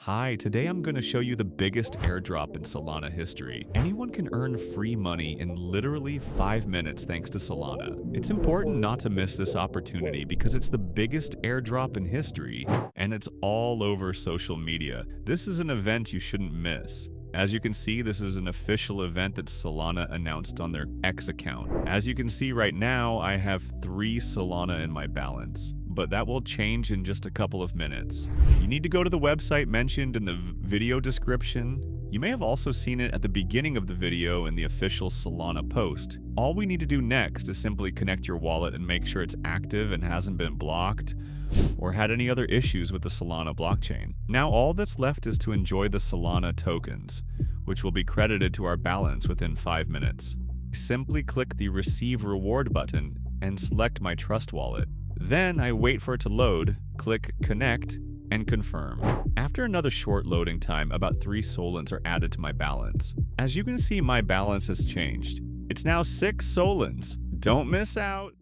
Hi, today I'm going to show you the biggest airdrop in Solana history. Anyone can earn free money in literally 5 minutes thanks to Solana. It's important not to miss this opportunity because it's the biggest airdrop in history, and it's all over social media. This is an event you shouldn't miss. As you can see, this is an official event that Solana announced on their X account. As you can see right now, I have 3 Solana in my balance, but that will change in just a couple of minutes. You need to go to the website mentioned in the video description. You may have also seen it at the beginning of the video in the official Solana post. All we need to do next is simply connect your wallet and make sure it's active and hasn't been blocked or had any other issues with the Solana blockchain. Now all that's left is to enjoy the Solana tokens, which will be credited to our balance within 5 minutes. Simply click the Receive Reward button and select my Trust Wallet. Then I wait for it to load, click Connect, and confirm. After another short loading time, about 3 Solans are added to my balance. As you can see, my balance has changed. It's now 6 Solans. Don't miss out!